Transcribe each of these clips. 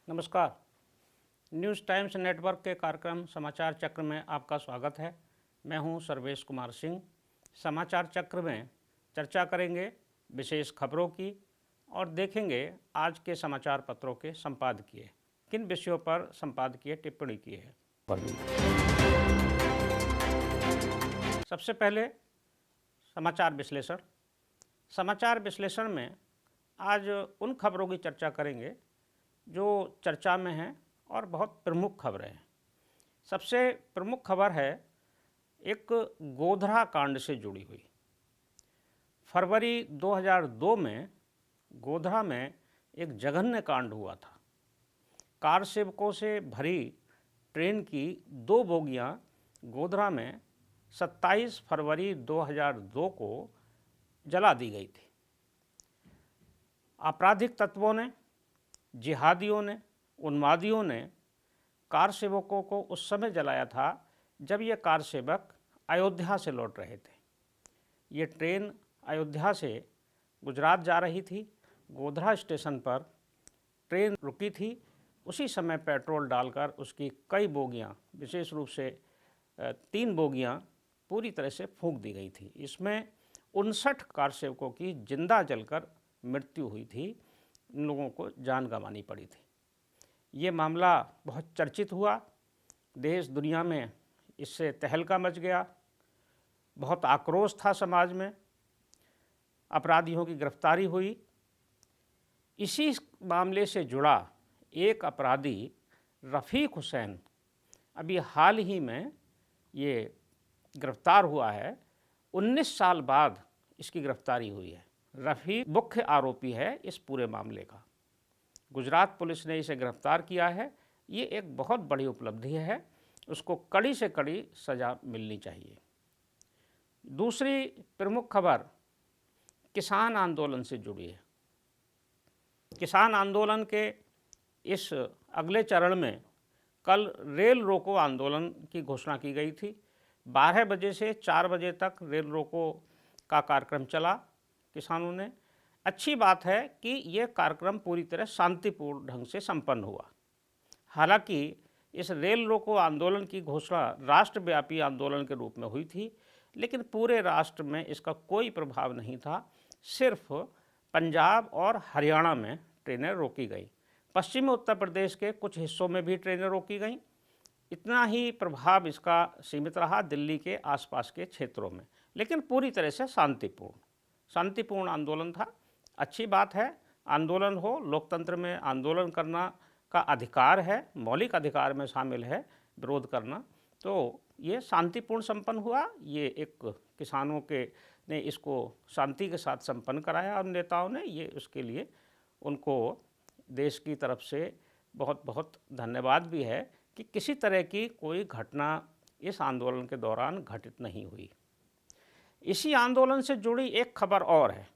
नमस्कार। News times network के कार्यक्रम समाचार चक्र में आपका स्वागत है। मैं हूं सर्वेश कुमार सिंह। समाचार चक्र में चर्चा करेंगे विशेष खबरों की और देखेंगे आज के समाचार पत्रों के संपादकीय किन विषयों पर संपादकीय टिप्पणी की है। सबसे पहले समाचार विश्लेषण। समाचार विश्लेषण में आज उन खबरों की चर्चा करेंगे जो चर्चा में हैं और बहुत प्रमुख खबरें हैं। सबसे प्रमुख खबर है एक गोधरा कांड से जुड़ी हुई। फरवरी 2002 में गोधरा में एक जघन्य कांड हुआ था। कार सेवकों से भरी ट्रेन की 2 बोगियां गोधरा में 27 फरवरी 2002 को जला दी गई थी। आपराधिक तत्वों ने, जिहादियों ने, उन्मादियों ने कार सेवकों को उस समय जलाया था जब ये कार सेवक अयोध्या से लौट रहे थे। ये ट्रेन अयोध्या से गुजरात जा रही थी। गोधरा स्टेशन पर ट्रेन रुकी थी। उसी समय पेट्रोल डालकर उसकी कई बोगियां, विशेष रूप से 3 बोगियां पूरी तरह से फूंक दी गई थी। इसमें 59 कार सेवकों की जिंदा जलकर मृत्यु हुई थी। इन लोगों को जान गंवानी पड़ी थी। ये मामला बहुत चर्चित हुआ। देश दुनिया में इससे तहलका मच गया। बहुत आक्रोश था समाज में। अपराधियों की गिरफ्तारी हुई। इसी मामले से जुड़ा एक अपराधी रफ़ीक हुसैन अभी हाल ही में ये गिरफ्तार हुआ है। 19 साल बाद इसकी गिरफ्तारी हुई है। रफ़ीक मुख्य आरोपी है इस पूरे मामले का। गुजरात पुलिस ने इसे गिरफ्तार किया है। ये एक बहुत बड़ी उपलब्धि है। उसको कड़ी से कड़ी सज़ा मिलनी चाहिए। दूसरी प्रमुख खबर किसान आंदोलन से जुड़ी है। किसान आंदोलन के इस अगले चरण में कल रेल रोको आंदोलन की घोषणा की गई थी। 12 बजे से 4 बजे तक रेल रोको का कार्यक्रम चला। किसानों ने, अच्छी बात है कि यह कार्यक्रम पूरी तरह शांतिपूर्ण ढंग से संपन्न हुआ। हालांकि इस रेल रोको आंदोलन की घोषणा राष्ट्रव्यापी आंदोलन के रूप में हुई थी, लेकिन पूरे राष्ट्र में इसका कोई प्रभाव नहीं था। सिर्फ पंजाब और हरियाणा में ट्रेनें रोकी गई। पश्चिमी उत्तर प्रदेश के कुछ हिस्सों में भी ट्रेनें रोकी गईं। इतना ही प्रभाव इसका सीमित रहा दिल्ली के आसपास के क्षेत्रों में, लेकिन पूरी तरह से शांतिपूर्ण आंदोलन था। अच्छी बात है, आंदोलन हो। लोकतंत्र में आंदोलन करना का अधिकार है, मौलिक अधिकार में शामिल है विरोध करना। तो ये शांतिपूर्ण संपन्न हुआ। ये एक किसानों के ने इसको शांति के साथ संपन्न कराया और नेताओं ने, ये उसके लिए उनको देश की तरफ से बहुत बहुत धन्यवाद भी है कि किसी तरह की कोई घटना इस आंदोलन के दौरान घटित नहीं हुई। इसी आंदोलन से जुड़ी एक खबर और है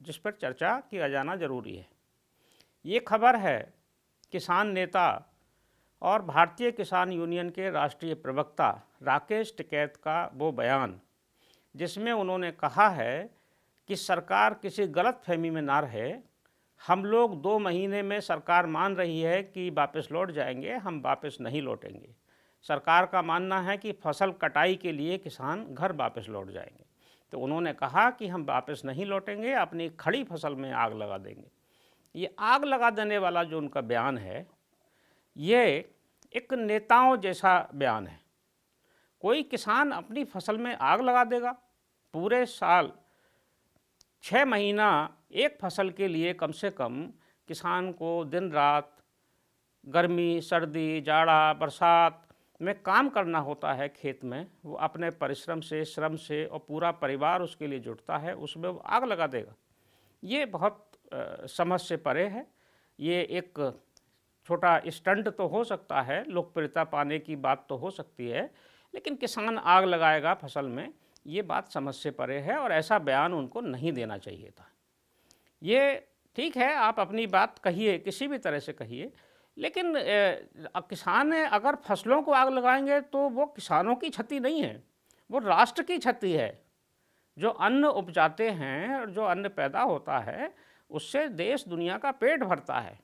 जिस पर चर्चा किया जाना जरूरी है। ये खबर है किसान नेता और भारतीय किसान यूनियन के राष्ट्रीय प्रवक्ता राकेश टिकैत का वो बयान, जिसमें उन्होंने कहा है कि सरकार किसी गलतफहमी में ना रहे। हम लोग 2 महीने में सरकार मान रही है कि वापस लौट जाएंगे, हम वापस नहीं लौटेंगे। सरकार का मानना है कि फसल कटाई के लिए किसान घर वापस लौट जाएंगे। तो उन्होंने कहा कि हम वापस नहीं लौटेंगे, अपनी खड़ी फसल में आग लगा देंगे। ये आग लगा देने वाला जो उनका बयान है, ये एक नेताओं जैसा बयान है। कोई किसान अपनी फसल में आग लगा देगा? पूरे साल 6 महीना एक फसल के लिए कम से कम किसान को दिन रात, गर्मी, सर्दी, जाड़ा, बरसात में काम करना होता है खेत में। वो अपने परिश्रम से, श्रम से, और पूरा परिवार उसके लिए जुटता है, उसमें वो आग लगा देगा। ये बहुत समझ से परे है। ये एक छोटा स्टंट तो हो सकता है, लोकप्रियता पाने की बात तो हो सकती है, लेकिन किसान आग लगाएगा फसल में, ये बात समझ से परे है और ऐसा बयान उनको नहीं देना चाहिए था। ये ठीक है, आप अपनी बात कहिए, किसी भी तरह से कहिए, लेकिन किसान अगर फसलों को आग लगाएंगे तो वो किसानों की क्षति नहीं है, वो राष्ट्र की क्षति है। जो अन्न उपजाते हैं और जो अन्न पैदा होता है उससे देश दुनिया का पेट भरता है।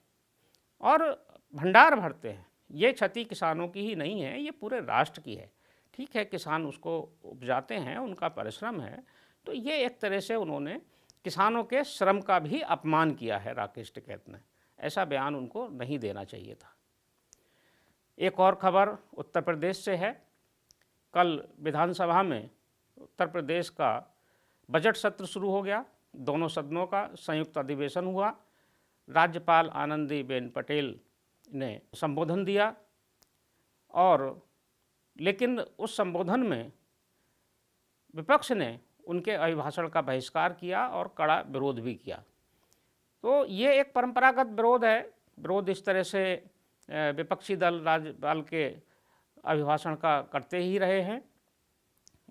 और भंडार भरते हैं। ये क्षति किसानों की ही नहीं है, ये पूरे राष्ट्र की है। ठीक है, किसान उसको उपजाते हैं, उनका परिश्रम है, तो ये एक तरह से उन्होंने किसानों के श्रम का भी अपमान किया है राकेश टिकैत ने। ऐसा बयान उनको नहीं देना चाहिए था। एक और खबर उत्तर प्रदेश से है। कल विधानसभा में उत्तर प्रदेश का बजट सत्र शुरू हो गया। दोनों सदनों का संयुक्त अधिवेशन हुआ। राज्यपाल आनंदीबेन पटेल ने संबोधन दिया और लेकिन उस संबोधन में विपक्ष ने उनके अभिभाषण का बहिष्कार किया और कड़ा विरोध भी किया। तो ये एक परंपरागत विरोध है। विरोध इस तरह से विपक्षी दल राज्यपाल के अभिभाषण का करते ही रहे हैं।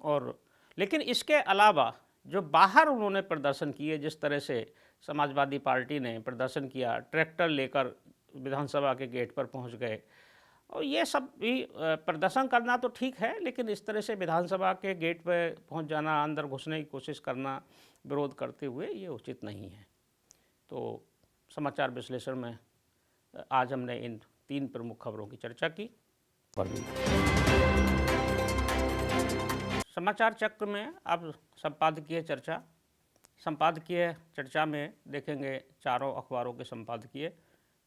और लेकिन इसके अलावा जो बाहर उन्होंने प्रदर्शन किए, जिस तरह से समाजवादी पार्टी ने प्रदर्शन किया, ट्रैक्टर लेकर विधानसभा के गेट पर पहुंच गए, और ये सब भी प्रदर्शन करना तो ठीक है, लेकिन इस तरह से विधानसभा के गेट पर पहुंच जाना, अंदर घुसने की कोशिश करना विरोध करते हुए, ये उचित नहीं है। तो समाचार विश्लेषण में आज हमने इन 3 प्रमुख खबरों की चर्चा की। समाचार चक्र में अब संपादकीय चर्चा। संपादकीय चर्चा में देखेंगे चारों अखबारों के संपादकीय,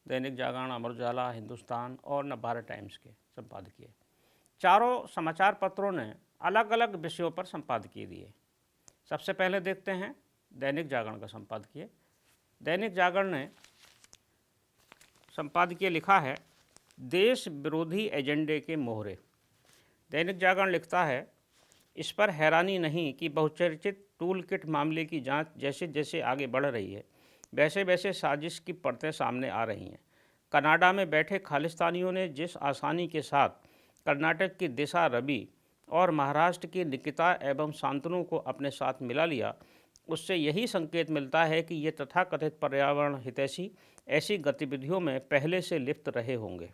दैनिक जागरण, अमर उजाला, हिंदुस्तान और नवभारत टाइम्स के संपादकीय। चारों समाचार पत्रों ने अलग अलग विषयों पर संपादकीय दिए। सबसे पहले देखते हैं दैनिक जागरण का संपादकीय। दैनिक जागरण ने संपादकीय लिखा है, देश विरोधी एजेंडे के मोहरे। दैनिक जागरण लिखता है, इस पर हैरानी नहीं कि बहुचर्चित टूल किट मामले की जांच जैसे जैसे आगे बढ़ रही है, वैसे वैसे साजिश की परतें सामने आ रही हैं। कनाडा में बैठे खालिस्तानियों ने जिस आसानी के साथ कर्नाटक की दिशा रवि और महाराष्ट्र की निकिता एवं शांतनु को अपने साथ मिला लिया, उससे यही संकेत मिलता है कि ये तथाकथित पर्यावरण हितैषी ऐसी गतिविधियों में पहले से लिप्त रहे होंगे।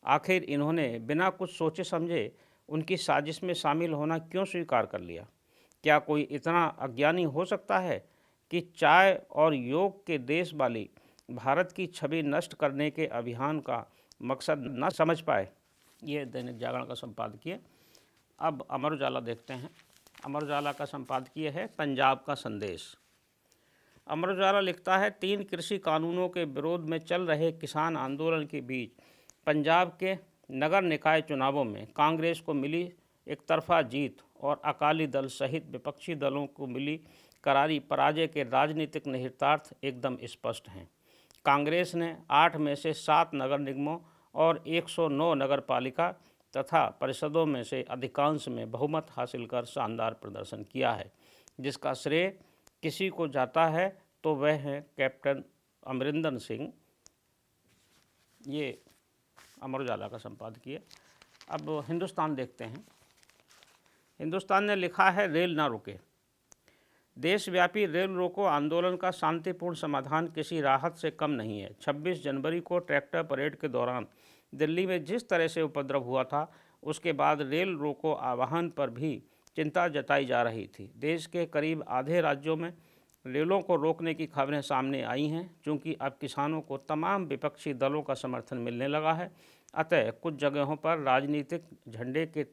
आखिर इन्होंने बिना कुछ सोचे समझे उनकी साजिश में शामिल होना क्यों स्वीकार कर लिया? क्या कोई इतना अज्ञानी हो सकता है कि चाय और योग के देश वाली भारत की छवि नष्ट करने के अभियान का मकसद न समझ पाए? ये दैनिक जागरण का संपादकीय। अब अमर उजाला देखते हैं। अमर उजाला का संपादकीय है, पंजाब का संदेश। अमर उजाला लिखता है, 3 कृषि कानूनों के विरोध में चल रहे किसान आंदोलन के बीच पंजाब के नगर निकाय चुनावों में कांग्रेस को मिली एक तरफा जीत और अकाली दल सहित विपक्षी दलों को मिली करारी पराजय के राजनीतिक निहितार्थ एकदम स्पष्ट हैं। कांग्रेस ने 8 में से 7 नगर निगमों और 109 नगर पालिका तथा परिषदों में से अधिकांश में बहुमत हासिल कर शानदार प्रदर्शन किया है। जिसका श्रेय किसी को जाता है तो वह है कैप्टन अमरिंदर सिंह। ये अमर उजाला का संपादकीय। अब हिंदुस्तान देखते हैं। हिंदुस्तान ने लिखा है, रेल ना रुके। देशव्यापी रेल रोको आंदोलन का शांतिपूर्ण समाधान किसी राहत से कम नहीं है। 26 जनवरी को ट्रैक्टर परेड के दौरान दिल्ली में जिस तरह से उपद्रव हुआ था, उसके बाद रेल रोको आह्वान पर भी चिंता जताई जा रही थी। देश के करीब आधे राज्यों में रेलों को रोकने की खबरें सामने आई हैं। चूँकि अब किसानों को तमाम विपक्षी दलों का समर्थन मिलने लगा है, अतः कुछ जगहों पर राजनीतिक झंडे के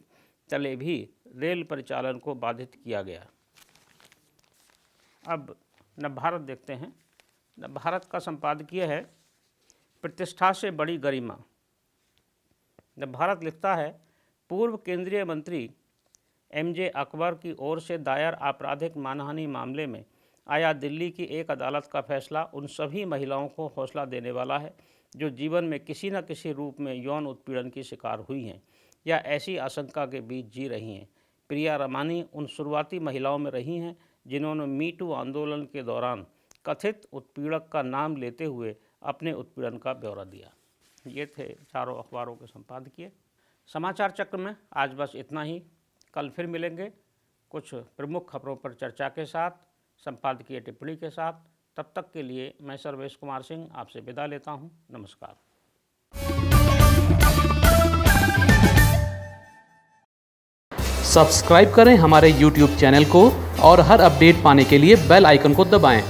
तले भी रेल परिचालन को बाधित किया गया। अब नवभारत देखते हैं। नवभारत का संपादकीय है, प्रतिष्ठा से बड़ी गरिमा। नवभारत लिखता है, पूर्व केंद्रीय मंत्री MJ अकबर की ओर से दायर आपराधिक मानहानि मामले में आया दिल्ली की एक अदालत का फैसला उन सभी महिलाओं को हौसला देने वाला है जो जीवन में किसी न किसी रूप में यौन उत्पीड़न की शिकार हुई हैं या ऐसी आशंका के बीच जी रही हैं। प्रिया रमानी उन शुरुआती महिलाओं में रही हैं जिन्होंने मी टू आंदोलन के दौरान कथित उत्पीड़क का नाम लेते हुए अपने उत्पीड़न का ब्यौरा दिया। ये थे चारों अखबारों के संपादकीय। समाचार चक्र में आज बस इतना ही। कल फिर मिलेंगे कुछ प्रमुख खबरों पर चर्चा के साथ, संपादकीय टिप्पणी के साथ। तब तक के लिए मैं सर्वेश कुमार सिंह आपसे विदा लेता हूँ। नमस्कार। सब्सक्राइब करें हमारे YouTube चैनल को और हर अपडेट पाने के लिए बेल आइकन को दबाएं।